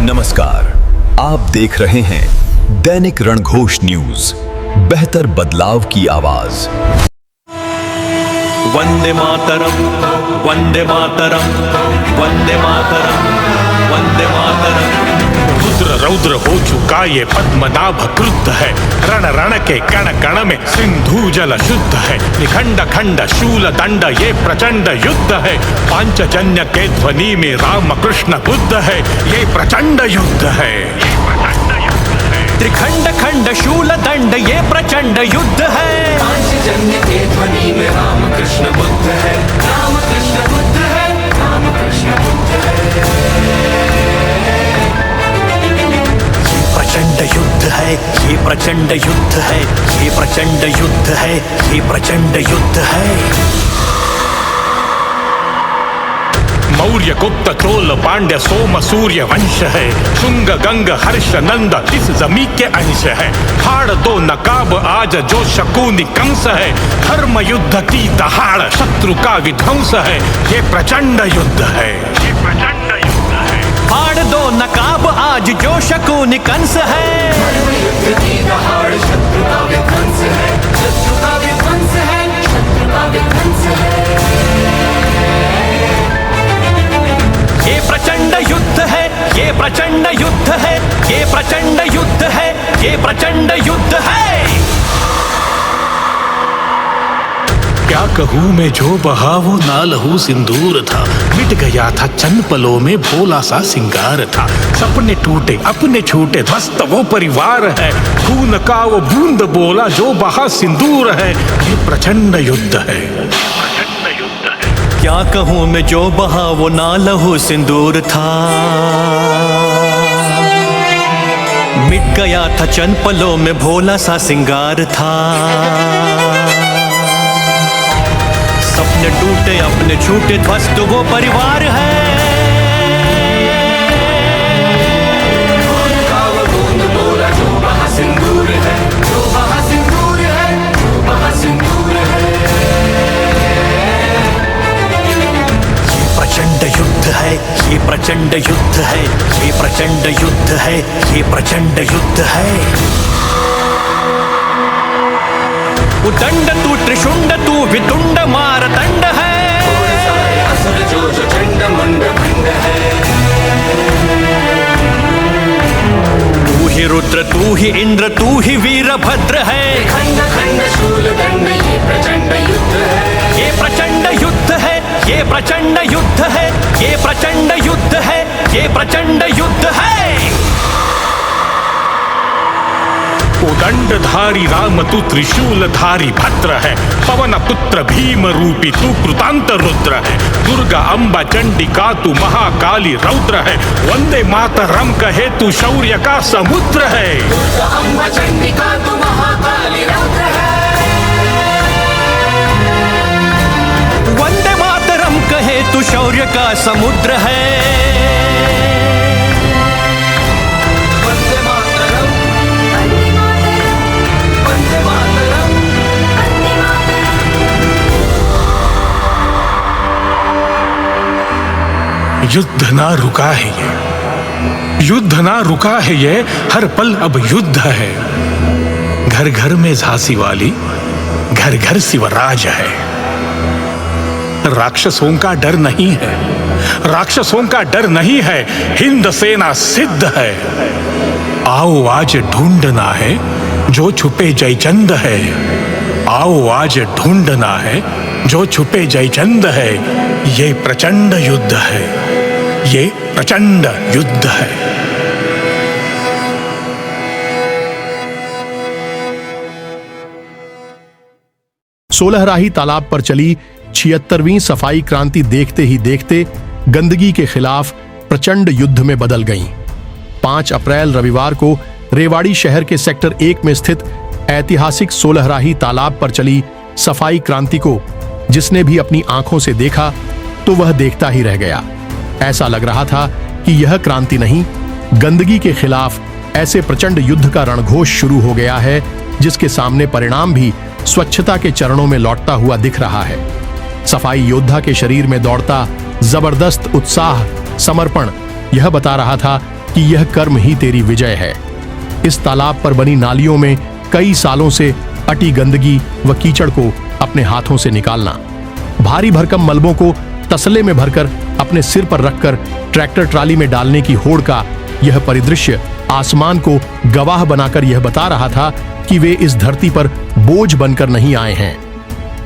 नमस्कार, आप देख रहे हैं दैनिक रणघोष न्यूज, बेहतर बदलाव की आवाज। वंदे मातरम, वंदे मातरम, वंदे मातरम, वंदे मातरम। रुद्र रौद्र हो चुका ये पद्मनाभ क्रुद्ध है, रण रण के कण कण में सिंधु जल शुद्ध है। निखंड खंड शूल दंड ये प्रचंड युद्ध है, पांचजन्य के ध्वनि में राम कृष्ण बुद्ध है, ये प्रचंड युद्ध है। त्रिखंड खंड शूल दंड ये प्रचंड युद्ध है, पांचजन्य के ध्वनि में राम कृष्ण बुद्ध है, राम कृष्ण बुद्ध है, राम कृष्ण बुद्ध है। प्रचंड युद्ध है, ये प्रचंड युद्ध है, ये प्रचंड युद्ध है, ये प्रचंड युद्ध है। मौर्य गुप्त चोल पांड्य सोम सूर्य वंश है, शुंग गंग हर्ष नंद इस जमी के अंश है। फाड़ दो नकाब आज जो शकुनी कंस है, धर्म युद्ध की दहाड़ शत्रु का विध्वंस है, ये प्रचंड युद्ध है, ये प्रचंड युद्ध है। फाड़ दो नकाब आज जो शकुनी कंस है, युद्ध की दहाड़ शत्रु का विध्वंस है, शत्रु का विध्वंस है, शत्रु का विध्वंस है। ये प्रचंड युद्ध है, ये प्रचंड युद्ध है, ये प्रचंड युद्ध है, ये प्रचंड युद्ध है। क्या कहूँ मैं जो बहा वो ना लहू सिंदूर था, मिट गया था चंद पलों में भोला सा सिंगार था। सपने टूटे अपने छूटे ध्वस्त वो परिवार है, खून का वो बूंद बोला जो बहा सिंदूर है, ये प्रचंड युद्ध है। क्या कहूँ मैं जो बहा वो ना लहू सिंदूर था, मिट गया था चंद पलों में भोला सा सिंगार था। सपने टूटे अपने छूटे ध्वस्त वो परिवार है, खून का वो बूंद बोला जो बहा सिंदूर है, जो बहा सिंदूर है, जो बहा सिंदूर है। प्रचंड युद्ध है, ये प्रचंड युद्ध है, ये प्रचंड युद्ध है, ये प्रचंड युद्ध है। उदंड तू त्रिशुंड तू विदुंड मारतंड है, असुर जो चंड मंड भंड है। तू ही रुद्र तू ही इंद्र तू ही वीरभद्र है, खंड खंड शूल दंड ये प्रचंड युद्ध है, ये प्रचंड युद्ध है, ये प्रचंड युद्ध है, ये प्रचंड युद्ध है, ये प्रचंड युद्ध है। उदंडधारी राम तू त्रिशूलधारी भद्र है, पवन पुत्र भीम रूपी तू कृतांत रुद्र है। दुर्गा अम्बा चंडिका तू महाकाली रौद्र है, वंदे मातरम कहे तू शौर्य का समुद्र है। दुर्गा अम्बा चंडिका तू महाकाली रौद्र है, वंदे मातरम कहे तू शौर्य का समुद्र है। वंदे मातरम, वंदे मातरम, वंदे मातरम। युद्ध ना रुका है ये, युद्ध ना रुका है ये, हर पल अब युद्ध है। घर घर में झांसी वाली, घर घर शिवराज है। राक्षसों का डर नहीं है, राक्षसों का डर नहीं है, हिंद सेना सिद्ध है। आओ आज ढूंढना है जो छुपे जयचंद है, आओ आज ढूंढना है जो छुपे जयचंद है, ये प्रचंड युद्ध है, ये प्रचंड युद्ध है। सोलहराही तालाब पर चली 76वीं सफाई क्रांति देखते ही देखते गंदगी के खिलाफ प्रचंड युद्ध में बदल गईं। 5 अप्रैल रविवार को रेवाड़ी शहर के सेक्टर 1 में स्थित ऐतिहासिक सोलहराही तालाब पर चली सफाई क्रांति को जिसने भी अपनी आंखों से देखा तो वह देखता ही रह गया। ऐसा लग रहा था कि यह क्रांति नहीं, गंदगी के खिलाफ ऐसे प्रचंड युद्ध का रणघोष शुरू हो गया है जिसके सामने परिणाम भी स्वच्छता के चरणों में लौटता हुआ दिख रहा है। सफाई योद्धा के शरीर में दौड़ता जबरदस्त उत्साह, समर्पण यह बता रहा था कि यह कर्म ही तेरी विजय है। इस तालाब पर बनी नालियों में कई सालों से अटी गंदगी व कीचड़ को अपने हाथों से निकालना, भारी भरकम मलबों को तसले में भरकर अपने सिर पर रखकर ट्रैक्टर ट्राली में डालने की होड़ का यह परिदृश्य आसमान को गवाह बनाकर यह बता रहा था कि वे इस धरती पर बोझ बनकर नहीं आए हैं।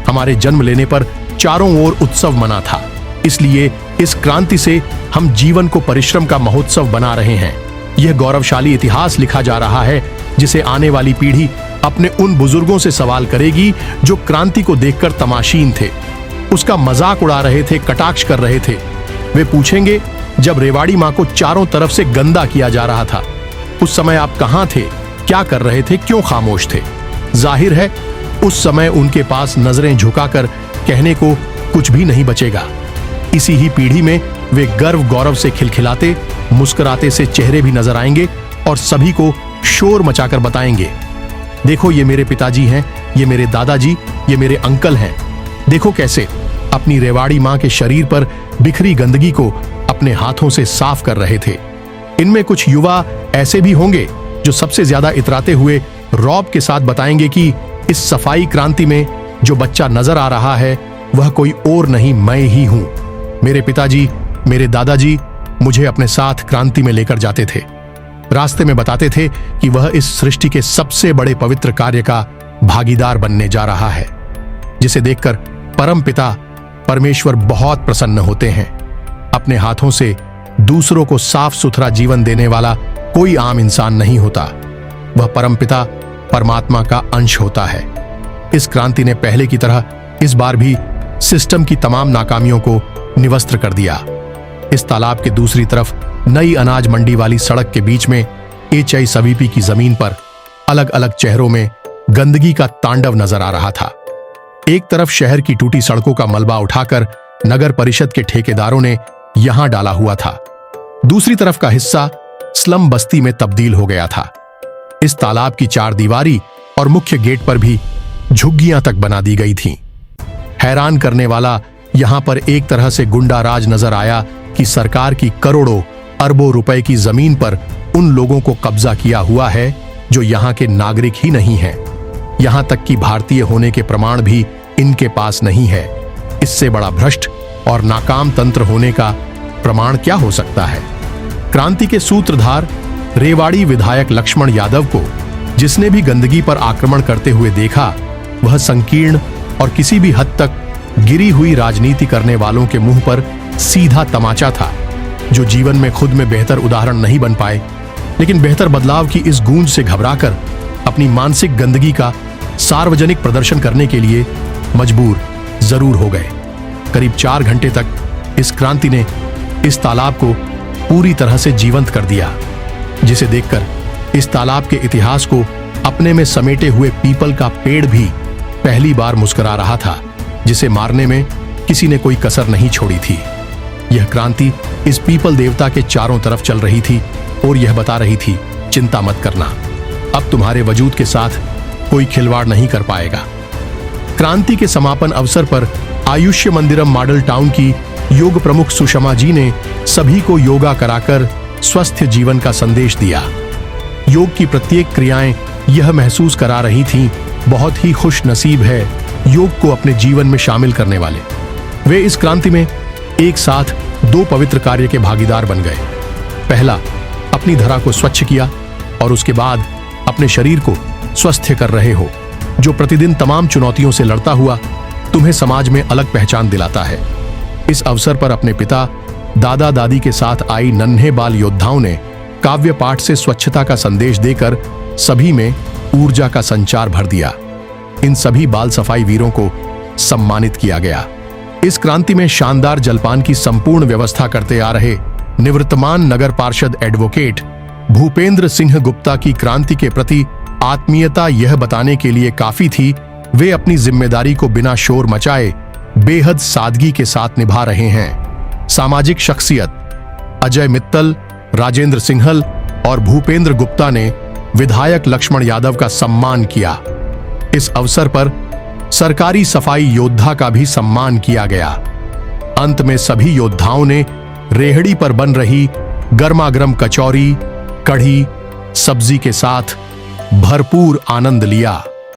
हमारे जन्म लेने पर चारों ओर उत्सव मना था, इसलिए इस क्रांति से हम जीवन को परिश्रम का महोत्सव बना रहे हैं। यह गौरवशाली इतिहास लिखा जा रहा है जिसे आने वाली पीढ़ी अपने उन बुजुर्गों से सवाल करेगी जो क्रांति को देखकर तमाशीन थे, उसका मजाक उड़ा रहे थे, कटाक्ष कर रहे थे। वे पूछेंगे, जब रेवाड़ी मां को चारों तरफ से गंदा किया जा रहा था, उस समय आप कहां थे, क्या कर रहे थे, क्यों खामोश थे? जाहिर है उस समय उनके पास नजरें झुकाकर कहने को कुछ भी नहीं बचेगा। इसी ही पीढ़ी में वे गर्व गौरव से खिलखिलाते, मुस्कुराते से चेहरे भी नजर आएंगे और सभी को शोर मचाकर बताएंगे, देखो ये मेरे पिताजी हैं, ये मेरे दादाजी, ये मेरे अंकल हैं। देखो कैसे अपनी रेवाड़ी मां के शरीर पर बिखरी गंदगी को अपने हाथों से साफ कर रहे थे। इनमें कुछ युवा ऐसे भी होंगे जो सबसे ज्यादा इतराते हुए रौब के साथ बताएंगे कि इस सफाई क्रांति में जो बच्चा नजर आ रहा है वह कोई और नहीं, मैं ही हूं। मेरे पिताजी, मेरे दादाजी मुझे अपने साथ क्रांति में लेकर जाते थे। रास्ते में बताते थे कि वह इस सृष्टि के सबसे बड़े पवित्र कार्य का भागीदार बनने जा रहा है, जिसे देखकर परम पिता परमेश्वर बहुत प्रसन्न होते हैं। अपने हाथों से दूसरों को साफ सुथरा जीवन देने वाला कोई आम इंसान नहीं होता, वह परम पिता परमात्मा का अंश होता है। इस क्रांति ने पहले की तरह इस बार भी सिस्टम की तमाम नाकामियों को निवस्त्र कर दिया। इस तालाब के दूसरी तरफ नई अनाज मंडी वाली सड़क के बीच में एचआई सवीपी की जमीन पर अलग अलग चेहरों में गंदगी का तांडव नजर आ रहा था। एक तरफ शहर की टूटी सड़कों का मलबा उठाकर नगर परिषद के ठेकेदारों ने यहां डाला हुआ था, दूसरी तरफ का हिस्सा स्लम बस्ती में तब्दील हो गया था। इस तालाब की चार दीवारी और मुख्य गेट पर भी झुग्गियां तक बना दी गई थीं। हैरान करने वाला यहां पर एक तरह से गुंडा राज नजर आया कि सरकार की करोड़ों अरबों रुपए की जमीन पर उन लोगों को कब्जा किया हुआ है जो यहां के नागरिक ही नहीं हैं। यहां तक कि भारतीय होने के प्रमाण भी इनके पास नहीं है। इससे बड़ा भ्रष्ट और नाकाम तंत्र होने का प्रमाण क्या हो सकता है? क्रांति के सूत्रधार रेवाड़ी विधायक लक्ष्मण यादव को जिसने भी गंदगी पर आक्रमण करते हुए देखा, वह संकीर्ण और किसी भी हद तक गिरी हुई राजनीति करने वालों के मुंह पर सीधा तमाचा था, जो जीवन में खुद में बेहतर उदाहरण नहीं बन पाए, लेकिन बेहतर बदलाव की इस गूंज से घबराकर अपनी मानसिक गंदगी का सार्वजनिक प्रदर्शन करने के लिए मजबूर जरूर हो गए। करीब 4 घंटे तक इस क्रांति ने इस तालाब को पूरी तरह से जीवंत कर दिया, जिसे देखकर इस तालाब के इतिहास को अपने में समेटे हुए पीपल का पेड़ भी पहली बार मुस्कुरा रहा था, जिसे मारने में किसी ने कोई कसर नहीं छोड़ी थी। यह क्रांति इस पीपल देवता के चारों तरफ चल रही थी और यह बता रही थी, चिंता मत करना, अब तुम्हारे वजूद के साथ कोई खिलवाड़ नहीं कर पाएगा। क्रांति के समापन अवसर पर आयुष्य मंदिरम मॉडल टाउन की योग प्रमुख सुषमा जी ने सभी को योगा कराकर स्वस्थ जीवन का संदेश दिया। योग की प्रत्येक क्रियाएं यह महसूस करा रही थीं, बहुत ही खुश नसीब है योग को अपने जीवन में शामिल करने वाले। वे इस क्रांति में एक साथ 2 पवित्र कार्य के भागीदार बन गए। पहला, अपनी धरा को स्वच्छ किया और उसके बाद अपने शरीर को स्वस्थ कर रहे हो, जो प्रतिदिन तमाम चुनौतियों से लड़ता हुआ तुम्हें समाज में अलग पहचान दिलाता है। इस अवसर पर अपने पिता, दादा दादी के साथ आई नन्हे बाल योद्धाओं ने काव्य पाठ से स्वच्छता का संदेश देकर सभी में ऊर्जा का संचार भर दिया। इन सभी बाल सफाई वीरों को सम्मानित किया गया। इस क्रांति में शानदार जलपान की संपूर्ण व्यवस्था करते आ रहे निवृत्तमान नगर पार्षद एडवोकेट भूपेंद्र सिंह गुप्ता की क्रांति के प्रति आत्मीयता यह बताने के लिए काफी थी, वे अपनी जिम्मेदारी को बिना शोर मचाए बेहद सादगी के साथ निभा रहे हैं। सामाजिक शख्सियत अजय मित्तल, राजेंद्र सिंहल और भूपेंद्र गुप्ता ने विधायक लक्ष्मण यादव का सम्मान किया। इस अवसर पर सरकारी सफाई योद्धा का भी सम्मान किया गया। अंत में सभी योद्धाओं ने रेहड़ी पर बन रही गर्मा गर्म कचौरी, कढ़ी, सब्जी के साथ भरपूर आनंद लिया।